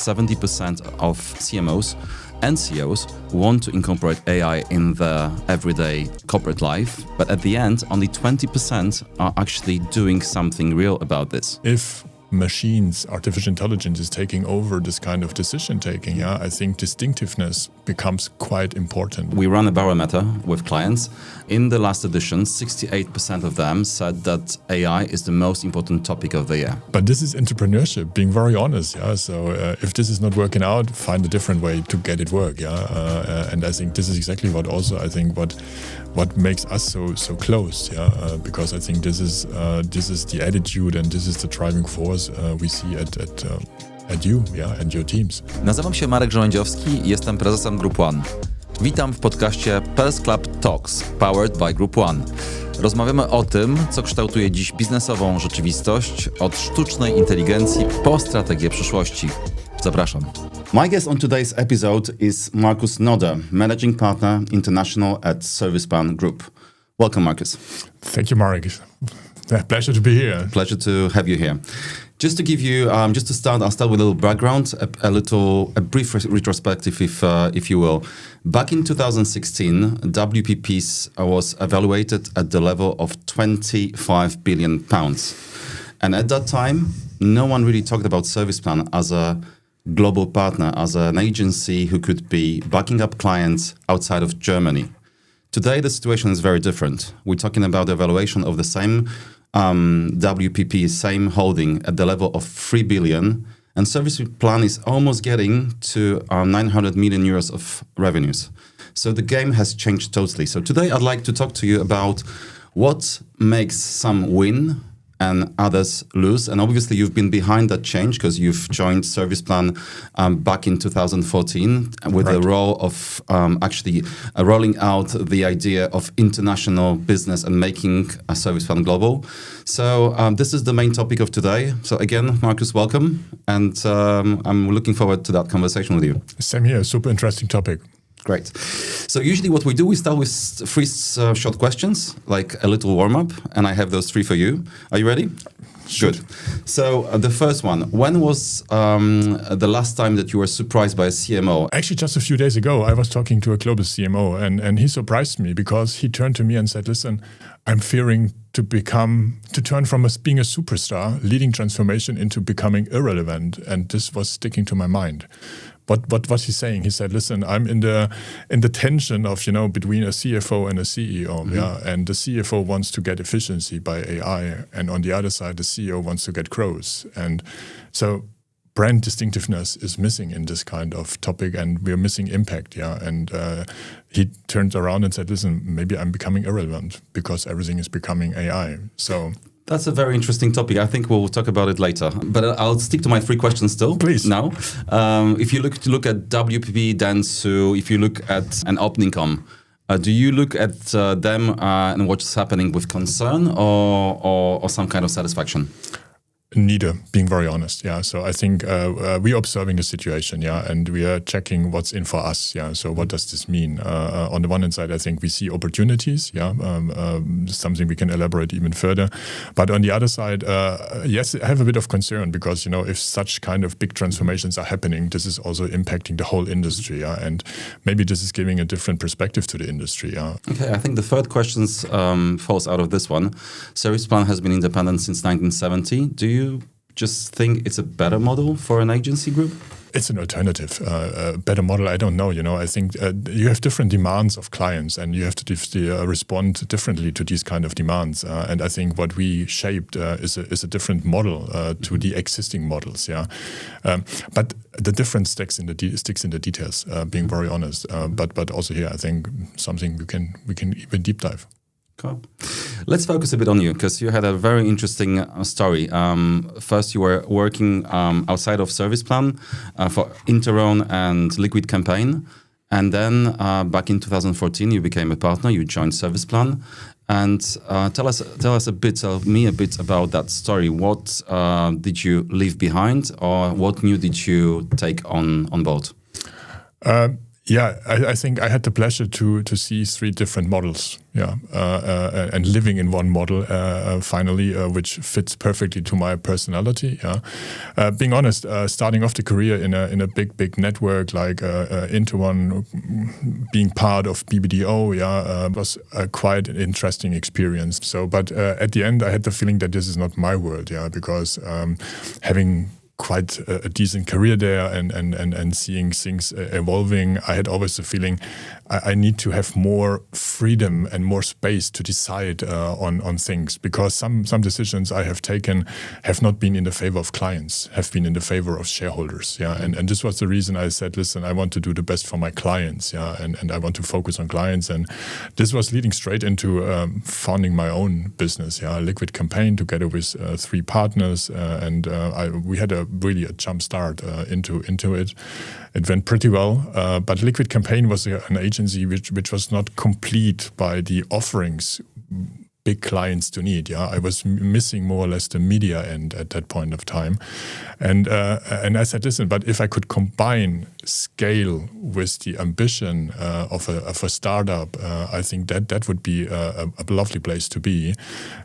70% of CMOs and CEOs want to incorporate AI in their everyday corporate life, but at the end, only 20% are actually doing something real about this. If machines, artificial intelligence is taking over this kind of decision taking, I think distinctiveness becomes quite important. We run a barometer with clients. In the last edition, 68% of them said that AI is the most important topic of the year. But this is entrepreneurship, being very honest. So if this is not working out, find a different way to get it work. And I think this is exactly what makes us so close. Because I think this is the attitude and this is the driving force we see at you and your teams. Nazywam się Marek Żołędziowski i jestem prezesem Group One. Witam w podcaście Pulse Club Talks, powered by Group One. Rozmawiamy o tym, co kształtuje dziś biznesową rzeczywistość, od sztucznej inteligencji po strategię przyszłości. Zapraszam. My guest on today's episode is Markus Noder, Managing Partner International at Serviceplan Group. Welcome, Markus. Thank you, Marek. Pleasure to be here. Pleasure to have you here. Just to give you, just to start, I'll start with a little background, a brief retrospective, if you will. Back in 2016, WPP was evaluated at the level of £25 billion. And at that time, no one really talked about Serviceplan as a global partner, as an agency who could be backing up clients outside of Germany. Today, the situation is very different. We're talking about the evaluation of the same WPP, same holding at the level of 3 billion, and Serviceplan is almost getting to 900 million euros of revenues. So the game has changed totally. So today I'd like to talk to you about what makes some win and others lose. And obviously you've been behind that change because you've joined Serviceplan back in 2014 with the role of actually rolling out the idea of international business and making a Serviceplan global. So this is the main topic of today. So again, Markus, welcome. And I'm looking forward to that conversation with you. Same here, super interesting topic. Great. So usually what we do, we start with three short questions, like a little warm-up, and I have those three for you. Are you ready? Good. So the first one, when was the last time that you were surprised by a CMO? Actually, just a few days ago, I was talking to a global CMO, and he surprised me because he turned to me and said, listen, I'm fearing to turn from being a superstar, leading transformation, into becoming irrelevant. And this was sticking to my mind. What was he saying? He said, listen, I'm in the tension of, between a CFO and a CEO. Mm-hmm. And the CFO wants to get efficiency by AI. And on the other side, the CEO wants to get growth. And so brand distinctiveness is missing in this kind of topic, and we're missing impact. And he turned around and said, listen, maybe I'm becoming irrelevant because everything is becoming AI. So that's a very interesting topic. I think we'll talk about it later. But I'll stick to my three questions still. Please. Now, if you look at WPP, Dentsu, if you look at an Opnicom, do you look at them and what's happening with concern or some kind of satisfaction? Neither, being very honest. So I think we're observing the situation, and we are checking what's in for us. So what does this mean? On the one hand side, I think we see opportunities. Something we can elaborate even further. But on the other side, yes, I have a bit of concern because if such kind of big transformations are happening, this is also impacting the whole industry. And maybe this is giving a different perspective to the industry. Okay, I think the third question falls out of this one. Serviceplan has been independent since 1970. Do you just think it's a better model for an agency group? It's an alternative. Better model, I don't know. I think you have different demands of clients and you have to respond differently to these kind of demands. And I think what we shaped is a different model to the existing models. But the difference sticks in the details, being very honest. But also here, I think something we can even deep dive. Cool. Let's focus a bit on you because you had a very interesting story. First, you were working outside of Serviceplan for Interon and Liquid Campaign. And then back in 2014, you became a partner. You joined Serviceplan. And tell us a bit about that story. What did you leave behind or what new did you take on board? Yeah, I think I had the pleasure to see 3 different models, and living in one model finally, which fits perfectly to my personality. Being honest, starting off the career in a big network like Into1, being part of BBDO, was a quite interesting experience. So, but at the end, I had the feeling that this is not my world, because having quite a decent career there and seeing things evolving, I had always the feeling I need to have more freedom and more space to decide on things, because some decisions I have taken have not been in the favor of clients, have been in the favor of shareholders. And this was the reason I said, listen, I want to do the best for my clients, and I want to focus on clients. And this was leading straight into founding my own business, Liquid Campaign, together with 3 partners, and we had really a jump start into it. It went pretty well, but Liquid Campaign was an agency which was not complete by the offerings big clients to need. I was missing more or less the media end at that point of time, and I said, listen, but if I could combine scale with the ambition of a startup, I think that would be a lovely place to be.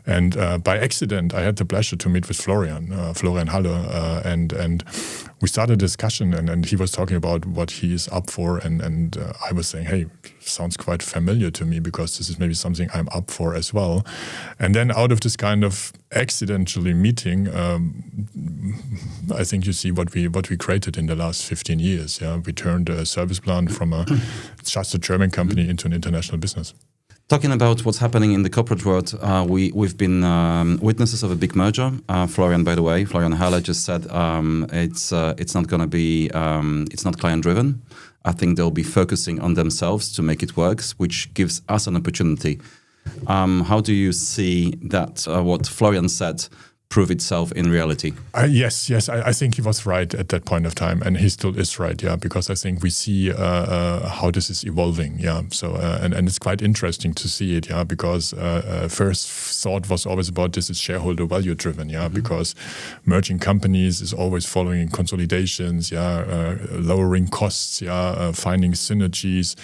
And by accident, I had the pleasure to meet with Florian Halle, and we started a discussion, and he was talking about what he is up for, and I was saying, hey, sounds quite familiar to me, because this is maybe something I'm up for as well. And then out of this kind of accidentally meeting, I think you see what we created in the last 15 years. We turned Serviceplan from just a German company into an international business. Talking about what's happening in the corporate world, we've been witnesses of a big merger. Florian Halle just said it's not going to be, it's not client driven. I think they'll be focusing on themselves to make it work, which gives us an opportunity. How do you see that what Florian said prove itself in reality? Yes, I think he was right at that point of time, and he still is right, because I think we see how this is evolving, so and it's quite interesting to see it, because first thought was always about this is shareholder value driven, because merging companies is always following consolidations, lowering costs, finding synergies,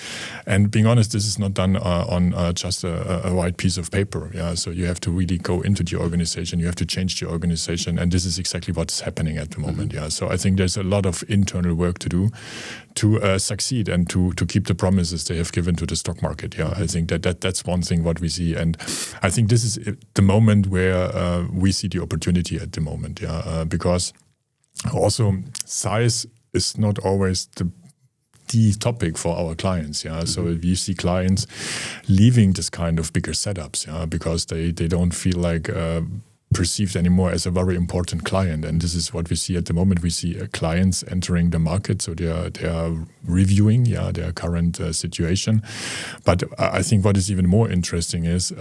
and being honest, this is not done on just a white piece of paper, so you have to really go into the organization, you have to change the organization, and this is exactly what's happening at the moment. So I think there's a lot of internal work to do to succeed and to keep the promises they have given to the stock market. I think that's one thing what we see, and I think this is the moment where we see the opportunity at the moment. Because also size is not always the topic for our clients, So we see clients leaving this kind of bigger setups, because they don't feel like perceived anymore as a very important client, and this is what we see at the moment. We see clients entering the market, so they are reviewing their current situation. But I think what is even more interesting is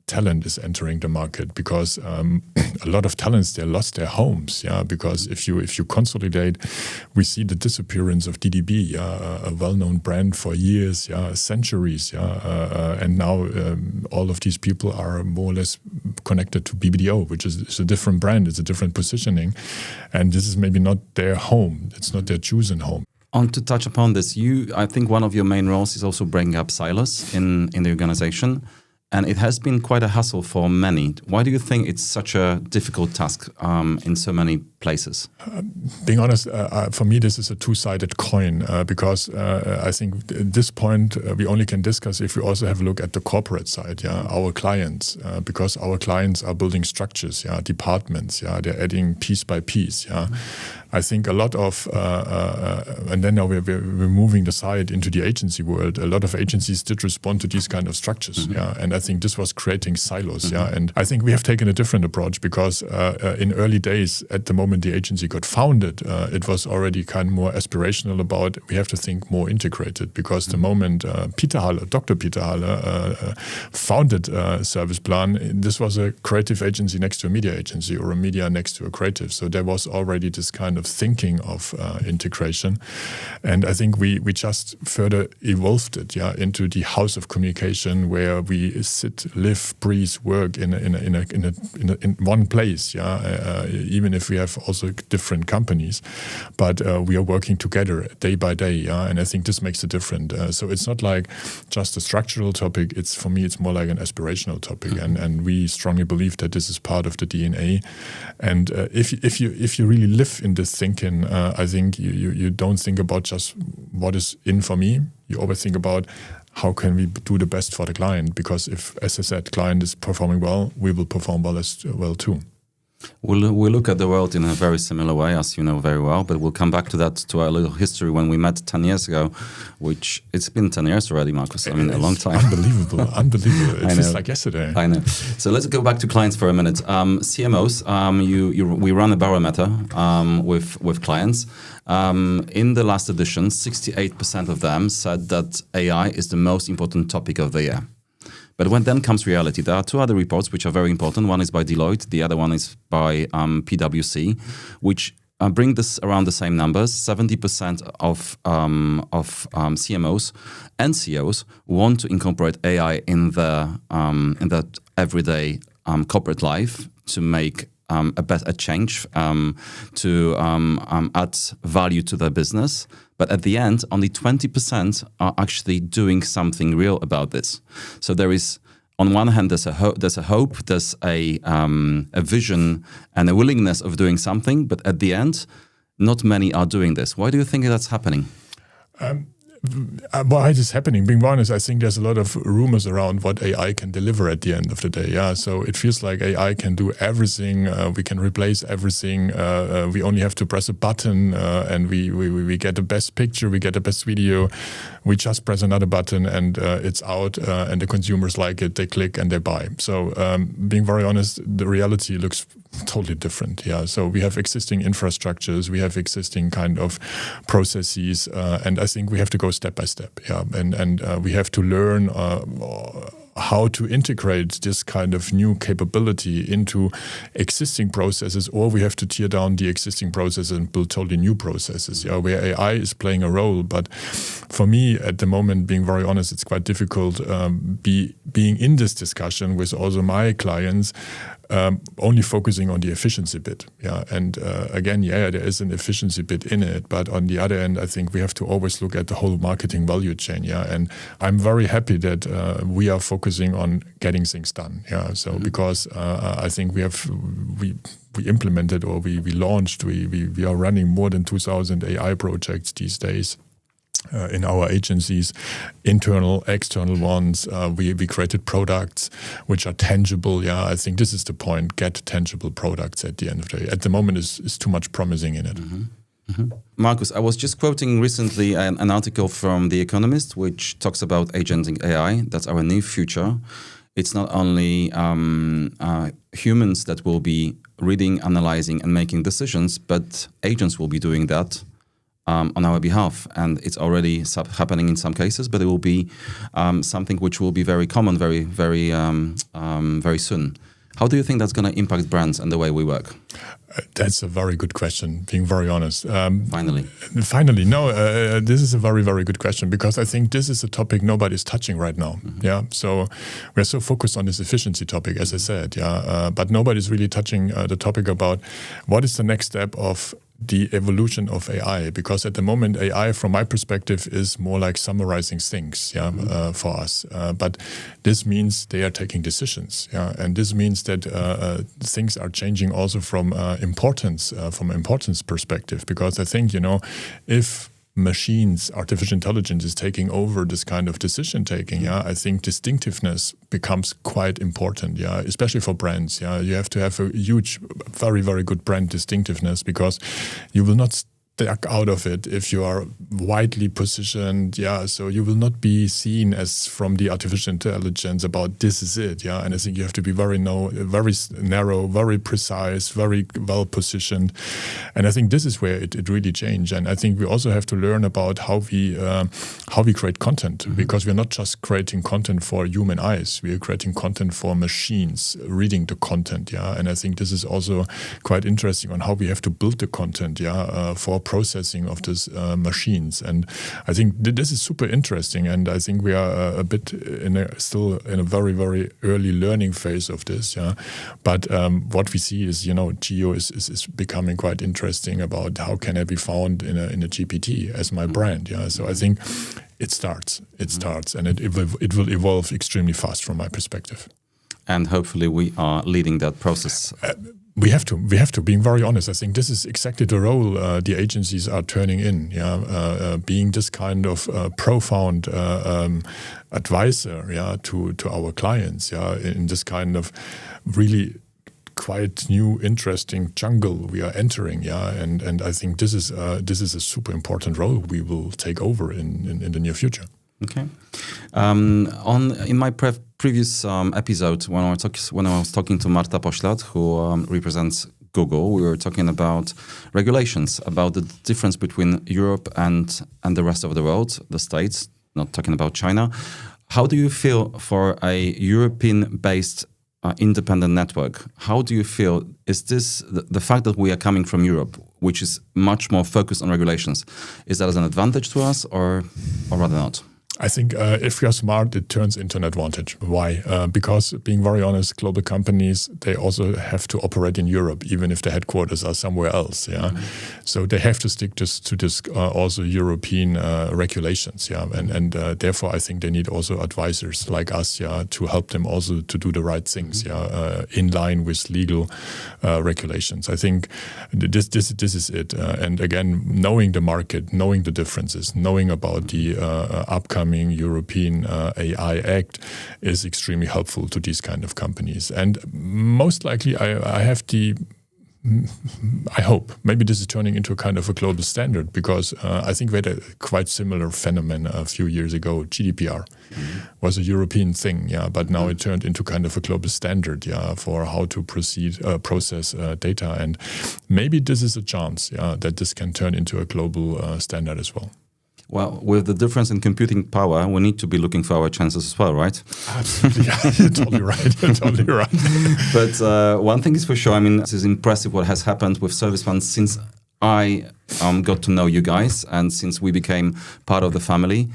talent is entering the market, because a lot of talents, they lost their homes, because if you consolidate, we see the disappearance of DDB, a well-known brand for years, centuries, and now all of these people are more or less connected to BBDO, which is a different brand, it's a different positioning, and this is maybe not their home, it's not their chosen home. On to touch upon this, I think one of your main roles is also bringing up silos in the organization. And it has been quite a hassle for many. Why do you think it's such a difficult task in so many places? Being honest, for me, this is a two-sided coin, because I think at this point, we only can discuss if we also have a look at the corporate side, our clients, because our clients are building structures, departments, they're adding piece by piece, I think a lot of, and then now we're moving the side into the agency world. A lot of agencies did respond to these kind of structures, and I think this was creating silos, and I think we have taken a different approach, because in early days, at the moment the agency got founded, it was already kind of more aspirational about we have to think more integrated, because the moment Dr. Peter Halle founded Serviceplan, this was a creative agency next to a media agency, or a media next to a creative, so there was already this kind of thinking of integration, and I think we just further evolved it into the house of communication, where we sit, live, breathe, work in one place, even if we have also different companies, but we are working together day by day, and I think this makes a difference. So it's not like just a structural topic. For me, it's more like an aspirational topic, and we strongly believe that this is part of the DNA. And if you really live in this thinking, I think you don't think about just what is in for me. You always think about how can we do the best for the client, because if, as I said, client is performing well, we will perform well as well too. We'll look at the world in a very similar way, as you know very well, but we'll come back to that, to our little history when we met 10 years ago, which it's been 10 years already, Markus. I mean, a long time. Unbelievable. It feels like yesterday. I know. So let's go back to clients for a minute. CMOs, we run a barometer with clients. In the last edition, 68% of them said that AI is the most important topic of the year. But when then comes reality, there are two other reports which are very important. One is by Deloitte, the other one is by PwC, which bring this around the same numbers. 70% of CMOs and CEOs want to incorporate AI in their everyday corporate life to make a change, to add value to their business. But at the end, only 20% are actually doing something real about this. So there is, on one hand, there's a hope, there's a vision and a willingness of doing something. But at the end, not many are doing this. Why do you think that's happening? Why it is happening? Being honest, I think there's a lot of rumors around what AI can deliver at the end of the day. Yeah, so it feels like AI can do everything. We can replace everything. We only have to press a button, and we get the best picture, we get the best video. We just press another button, and it's out, and the consumers like it. They click and they buy. So, being very honest, the reality looks totally different. Yeah, so we have existing infrastructures, we have existing kind of processes, and I think we have to go step by step. Yeah, and we have to learn how to integrate this kind of new capability into existing processes, or we have to tear down the existing processes and build totally new processes. Yeah, where AI is playing a role. But for me, at the moment, being very honest, it's quite difficult being in this discussion with also my clients. Only focusing on the efficiency bit. Yeah, and again, there is an efficiency bit in it, but on the other end, I think we have to always look at the whole marketing value chain. Yeah, and I'm very happy that we are focusing on getting things done. Yeah, so because I think we implemented, or we launched, we are running more than 2,000 AI projects these days. In our agencies, internal, external ones, we created products which are tangible. Yeah, I think this is the point. Get tangible products at the end of the day. At the moment, is too much promising in it. Mm-hmm. Mm-hmm. Markus, I was just quoting recently an article from The Economist, which talks about agenting AI. That's our new future. It's not only humans that will be reading, analyzing, and making decisions, but agents will be doing that on our behalf, and it's already happening in some cases, but it will be something which will be very common very soon. How do you think that's going to impact brands and the way we work? That's a very good question, being very honest. Finally, no, this is a very, very good question, because I think this is a topic nobody's touching right now. Mm-hmm. Yeah, so we're so focused on this efficiency topic, as I said, but nobody's really touching the topic about what is the next step of the evolution of AI, because at the moment AI, from my perspective, is more like summarizing things, for us. But this means they are taking decisions, and this means that things are changing also from importance perspective. Because I think if machines, artificial intelligence is taking over this kind of decision taking, I think distinctiveness becomes quite important, especially for brands. You have to have a huge, very, very good brand distinctiveness, because you will not stuck out of it if you are widely positioned. So you will not be seen as from the artificial intelligence about this is it. And I think you have to be very narrow, very precise, very well positioned. And I think this is where it really changed. And I think we also have to learn about how we create content, because we're not just creating content for human eyes. We are creating content for machines reading the content. And I think this is also quite interesting on how we have to build the content. For processing of these machines. And I think this is super interesting. And I think we are a bit still in a very, very early learning phase of this. Yeah, but what we see is, Geo is becoming quite interesting about how can I be found in a GPT as my brand. Yeah, so I think it starts, and it will evolve extremely fast from my perspective. And hopefully we are leading that process. We have to. Being very honest, I think this is exactly the role the agencies are turning in. Yeah, being this kind of profound advisor, yeah, to our clients. Yeah, in this kind of really quite new, interesting jungle we are entering. Yeah, and I think this is a super important role we will take over in the near future. Okay. In my previous episode, when I was talking to Marta Poślad, who represents Google, we were talking about regulations, about the difference between Europe and the rest of the world, the States, not talking about China. How do you feel for a European-based independent network? How do you feel? Is this the fact that we are coming from Europe, which is much more focused on regulations, is that as an advantage to us or rather not? I think if you're smart, it turns into an advantage. Why? Because being very honest, global companies, they also have to operate in Europe, even if the headquarters are somewhere else. Yeah, so they have to stick to this also European regulations. Yeah, and therefore I think they need also advisors like us. Yeah, to help them also to do the right things. Yeah, in line with legal regulations. I think this is it. And again, knowing the market, knowing the differences, knowing about the upcoming European AI Act is extremely helpful to these kind of companies. And most likely I hope maybe this is turning into a kind of a global standard, because I think we had a quite similar phenomenon a few years ago. GDPR was a European thing, yeah, but now it turned into kind of a global standard, yeah, for how to process data. And maybe this is a chance, yeah, that this can turn into a global standard as well. Well, with the difference in computing power, we need to be looking for our chances as well, right? Absolutely. Yeah, you're totally right. You're totally right. But one thing is for sure, I mean, this is impressive what has happened with Serviceplan since I got to know you guys and since we became part of the family.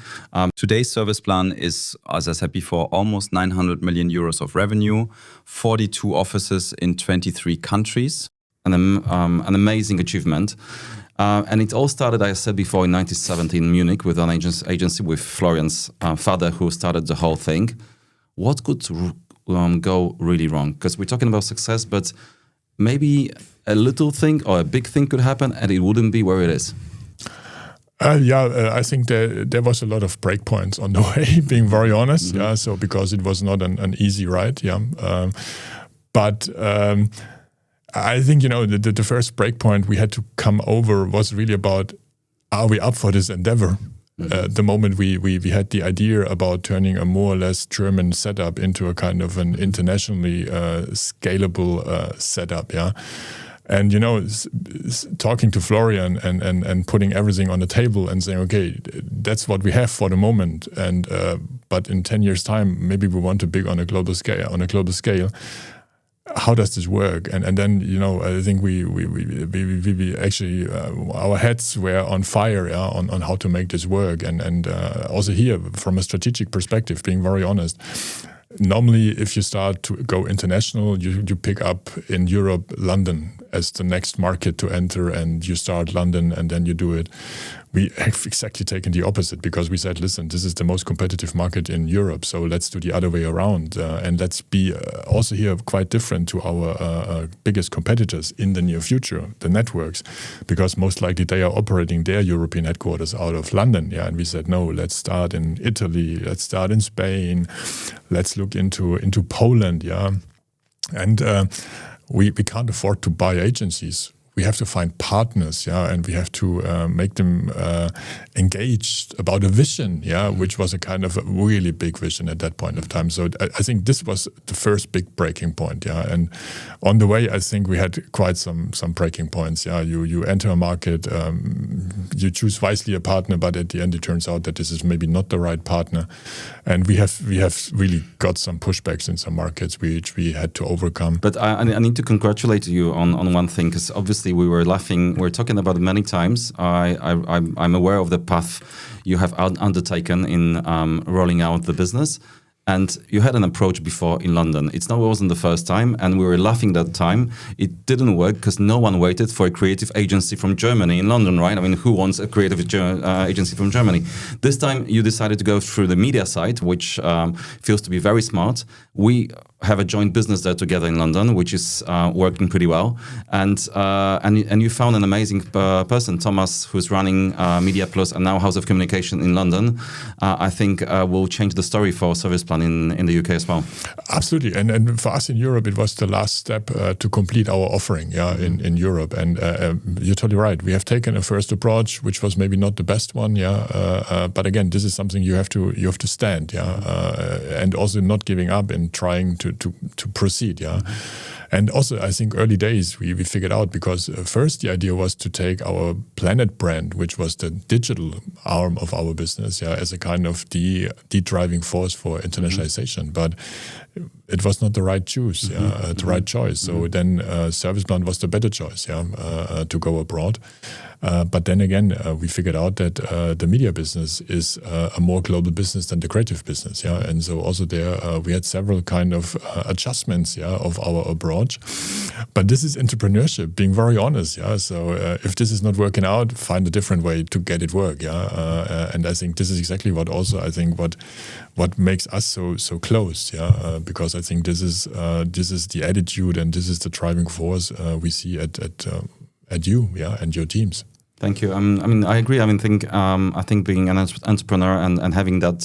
Today, Serviceplan is, as I said before, almost 900 million euros of revenue, 42 offices in 23 countries. An amazing achievement. And it all started, as I said before, in 1970 in Munich with an agency with Florian's father, who started the whole thing. What could go really wrong? Because we're talking about success, but maybe a little thing or a big thing could happen and it wouldn't be where it is. I think there was a lot of breakpoints on the way, being very honest. Yeah, so because it was not an easy ride. Yeah, but I think, the first breakpoint we had to come over was really about, are we up for this endeavor? The moment we had the idea about turning a more or less German setup into a kind of an internationally scalable setup, yeah. And, talking to Florian and putting everything on the table and saying, okay, that's what we have for the moment. And but in 10 years' time, maybe we want to big on a global scale. How does this work? And then, I think we actually, our heads were on fire, yeah, on how to make this work. And also here, from a strategic perspective, being very honest, normally if you start to go international, you pick up in Europe, London as the next market to enter, and you start London and then you do it. We have exactly taken the opposite, because we said, listen, this is the most competitive market in Europe, so let's do the other way around. And let's be also here quite different to our biggest competitors in the near future, the networks, because most likely they are operating their European headquarters out of London. Yeah, and we said, no, let's start in Italy, let's start in Spain, let's look into Poland. Yeah, and we can't afford to buy agencies. We have to find partners, yeah, and we have to make them engaged about a vision, yeah, which was a kind of a really big vision at that point of time. So I think this was the first big breaking point, yeah. And on the way, I think we had quite some breaking points, yeah. You enter a market, you choose wisely a partner, but at the end it turns out that this is maybe not the right partner, and we have really got some pushbacks in some markets which we had to overcome. But I need to congratulate you on one thing, because obviously honestly, we were laughing. We're talking about it many times. I'm aware of the path you have undertaken in rolling out the business. And you had an approach before in London. It wasn't the first time, and we were laughing that time. It didn't work because no one waited for a creative agency from Germany in London, right? I mean, who wants a creative agency from Germany? This time you decided to go through the media side, which feels to be very smart. We have a joint business there together in London, which is working pretty well. And you found an amazing person, Thomas, who's running Media Plus and now House of Communication in London. I think will change the story for Serviceplan in the UK as well. Absolutely. And for us in Europe, it was the last step to complete our offering in Europe. And you're totally right. We have taken a first approach, which was maybe not the best one. But again, this is something you have to stand. And also not giving up and trying to proceed. And also, I think early days we figured out, because first the idea was to take our Planet brand, which was the digital arm of our business, as a kind of the driving force for internationalization. But it was not the right choice, the right choice. So then Serviceplan was the better choice, to go abroad. But then again, we figured out that the media business is a more global business than the creative business, and so also there we had several kind of adjustments, of our approach. But this is entrepreneurship, being very honest, So if this is not working out, find a different way to get it work, And I think this is exactly what also I think what makes us so close, because I think this is the attitude and this is the driving force we see at you, and your teams. Thank you. I mean, I agree. I think being an entrepreneur and having that,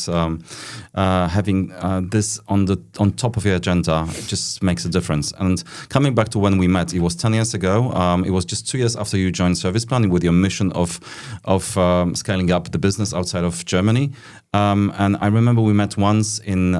this on top of your agenda, it just makes a difference. And coming back to when we met, it was 10 years ago. It was just 2 years after you joined Serviceplan with your mission of scaling up the business outside of Germany. And I remember we met once in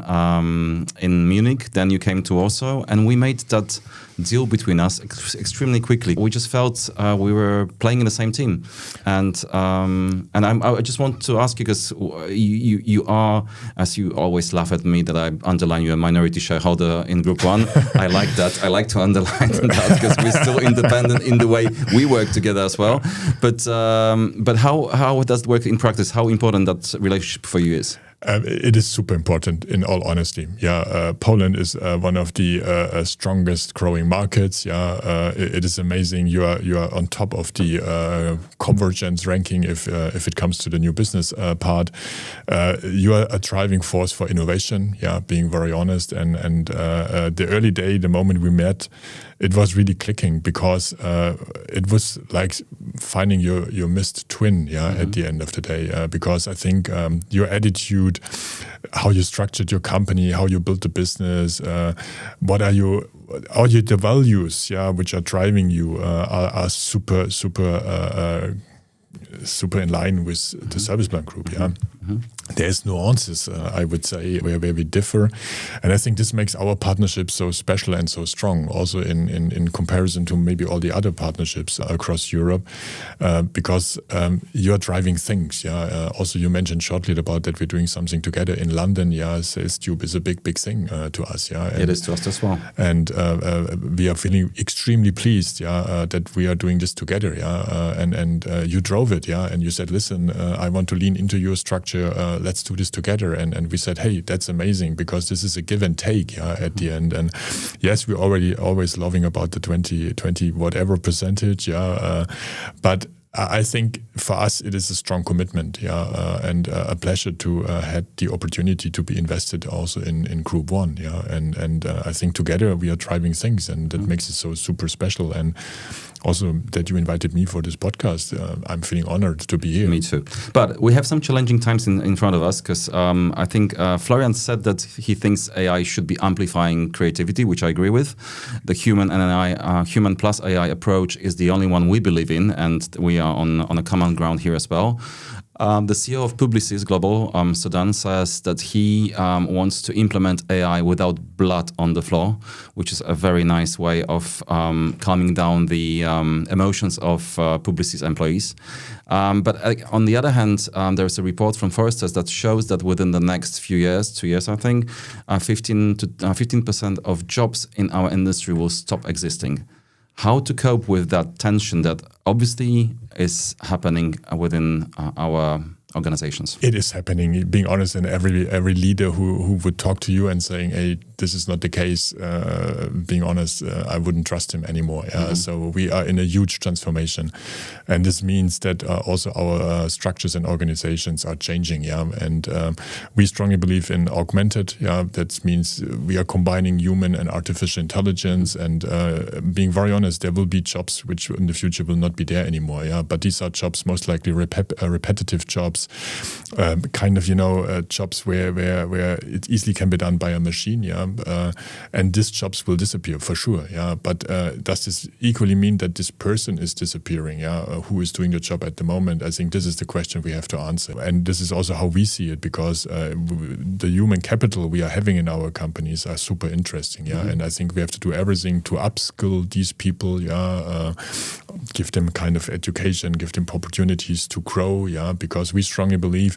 Munich. Then you came to Warsaw, and we made that deal between us extremely quickly. We just felt we were playing in the same team, and I just want to ask you, because you are, as you always laugh at me that I underline you're a minority shareholder in Group One. I like that. I like to underline that because we're still independent in the way we work together as well. But how does it work in practice? How important that relationship for you is? It is super important, in all honesty. Poland is one of the strongest growing markets. It is amazing. You are on top of the convergence ranking if it comes to the new business part. You are a driving force for innovation. Being very honest. And the early day, the moment we met, it was really clicking, because it was like finding your missed twin, at the end of the day. Because I think your attitude, how you structured your company, how you built the business, what are the values, which are driving you, are super in line with the Serviceplan Group. There's nuances, I would say, where we differ, and I think this makes our partnership so special and so strong, also in comparison to maybe all the other partnerships across Europe, because you're driving things. Also, you mentioned shortly about that we're doing something together in London. SalesTube is a big thing to us. It is to us as well, and we are feeling extremely pleased. That we are doing this together. And you drove it. And you said, listen, I want to lean into your structure. Let's do this together. And we said, hey, that's amazing, because this is a give and take at the end. And yes, we're already always loving about the 20 whatever percentage. But I think for us it is a strong commitment, and a pleasure to have the opportunity to be invested also in Group One, and I think together we are driving things, and that makes it so super special. And also that you invited me for this podcast, I'm feeling honored to be here. Me too. But we have some challenging times in front of us, because I think Florian said that he thinks AI should be amplifying creativity, which I agree with. The Human+AI approach is the only one we believe in, and we are on a common ground here as well. The CEO of Publicis Global, Sudan, says that he wants to implement AI without blood on the floor, which is a very nice way of calming down the emotions of Publicis employees. But on the other hand, there's a report from Forrestera that shows that within the next few years, 2 years, I think, 15% of jobs in our industry will stop existing. how to cope with that tension that obviously is happening within our organizations. It is happening, being honest, and every leader who would talk to you and saying, hey, this is not the case, being honest, I wouldn't trust him anymore. Yeah? So we are in a huge transformation. And this means that also our structures and organizations are changing. Yeah, and we strongly believe in augmented. Yeah, that means we are combining human and artificial intelligence. And being very honest, there will be jobs which in the future will not be there anymore. Yeah, but these are jobs most likely repetitive jobs. Jobs where it easily can be done by a machine, and these jobs will disappear for sure, But does this equally mean that this person is disappearing, who is doing the job at the moment? I think this is the question we have to answer, and this is also how we see it, because the human capital we are having in our companies are super interesting, and I think we have to do everything to upskill these people, give them kind of education, give them opportunities to grow, because we strongly believe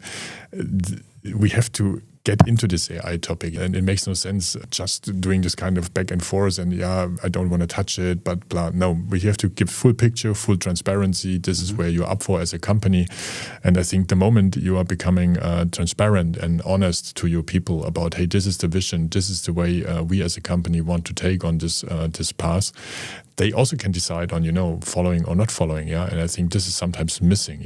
we have to get into this AI topic, and it makes no sense just doing this kind of back and forth and I don't want to touch it, but blah. No, we have to give full picture, full transparency. This is where you're up for as a company, and I think the moment you are becoming transparent and honest to your people about, hey, this is the vision, this is the way we as a company want to take on this path, they also can decide on, following or not following, And I think this is sometimes missing,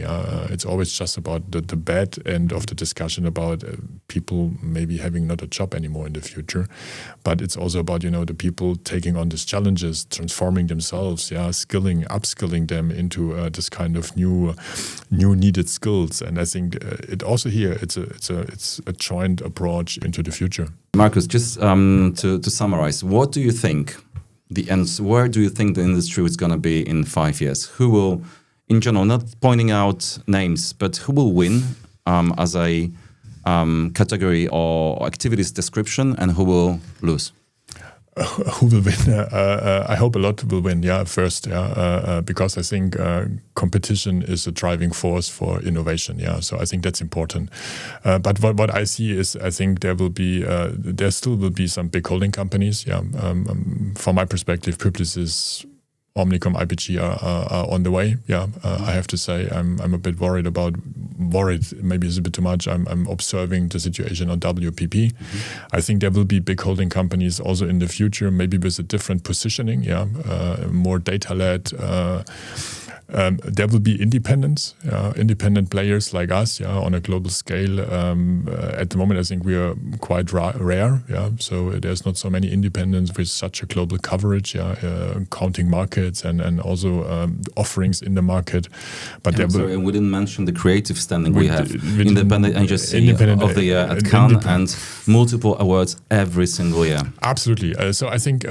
It's always just about the bad end of the discussion about people maybe having not a job anymore in the future. But it's also about, the people taking on these challenges, transforming themselves, upskilling them into this kind of new needed skills. And I think it also here, it's a joint approach into the future. Markus, just to summarize, what do you think? Where do you think the industry is going to be in 5 years? Who will, in general, not pointing out names, but who will win as a category or activities description, and who will lose? Who will win? I hope a lot will win, first, because I think competition is a driving force for innovation, So I think that's important. But what I see is, I think there still will be some big holding companies, From my perspective, Publicis, Omnicom, IPG are on the way. I have to say I'm a bit worried, maybe it's a bit too much. I'm observing the situation on WPP. I think there will be big holding companies also in the future, maybe with a different positioning, more data-led. There will be independent players like us, on a global scale. At the moment, I think we are quite rare, So there's not so many independents with such a global coverage, counting markets and also offerings in the market. But we didn't mention the creative standing we have. Independent Agency of the Year at Cannes and multiple awards every single year. Absolutely. So I think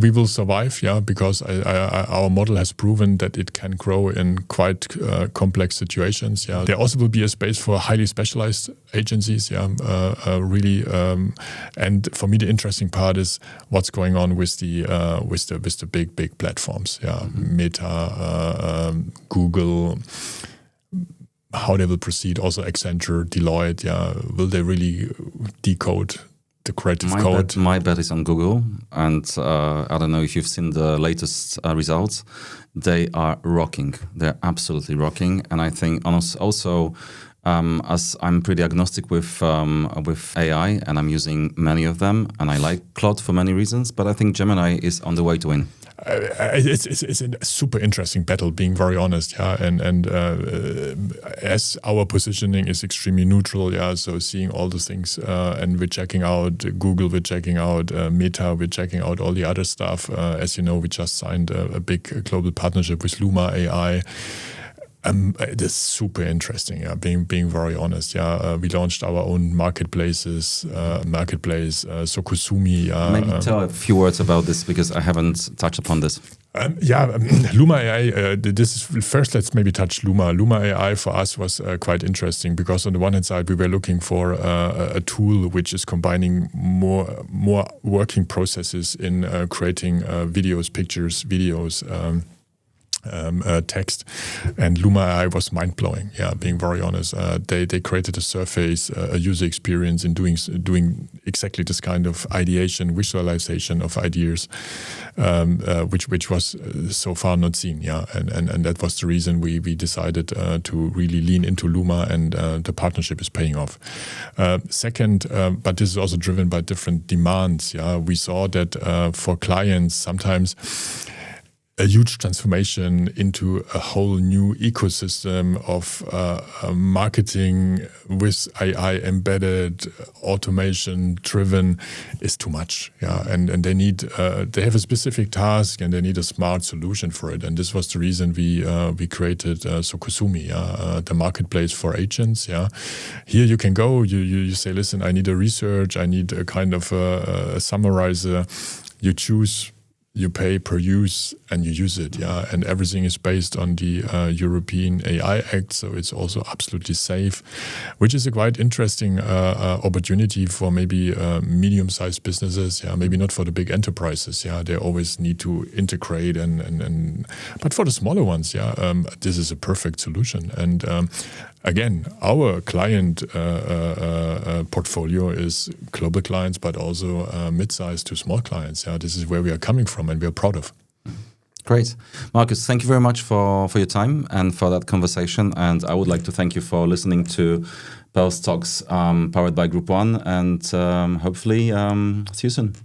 we will survive, because our model has proven that it can grow in quite complex situations. There also will be a space for highly specialized agencies. Really. And for me, the interesting part is what's going on with the big platforms. Meta, Google. How they will proceed. Also, Accenture, Deloitte. Will they really decode the creative code? My bet is on Google, and I don't know if you've seen the latest results. They are rocking. They're absolutely rocking, and I think also as I'm pretty agnostic with AI, and I'm using many of them, and I like Claude for many reasons, but I think Gemini is on the way to win. It's a super interesting battle, being very honest, and as our positioning is extremely neutral, so seeing all the things, and we're checking out Google, we're checking out Meta, we're checking out all the other stuff. As you know, we just signed a big global partnership with Luma AI. It is super interesting, being very honest. We launched our own marketplace, Sokosumi. Maybe tell a few words about this, because I haven't touched upon this. Luma AI, let's maybe touch Luma. Luma AI for us was quite interesting, because on the one hand side, we were looking for a tool which is combining more working processes in creating videos, pictures, videos, text, and Luma AI was mind-blowing. Yeah, being very honest, they created a surface, a user experience in doing exactly this kind of ideation, visualization of ideas, which was so far not seen. Yeah, and that was the reason we decided to really lean into Luma, and the partnership is paying off. Second, but this is also driven by different demands. Yeah, we saw that for clients sometimes a huge transformation into a whole new ecosystem of marketing with AI embedded, automation driven is too much. Yeah, and they need they have a specific task and they need a smart solution for it. And this was the reason we created Sokosumi, the marketplace for agents. Yeah, here you can go. You say, listen, I need a research. I need a kind of a summarizer. You choose. You pay per use and you use it, yeah. And everything is based on the European AI Act, so it's also absolutely safe, which is a quite interesting opportunity for maybe medium-sized businesses, yeah. Maybe not for the big enterprises, yeah. They always need to integrate, but for the smaller ones, yeah, this is a perfect solution. And again, our client portfolio is global clients, but also mid-sized to small clients. Yeah, this is where we are coming from, and we are proud of. Great. Markus, thank you very much for your time and for that conversation. And I would like to thank you for listening to Pulse Talks powered by Group One. And hopefully see you soon.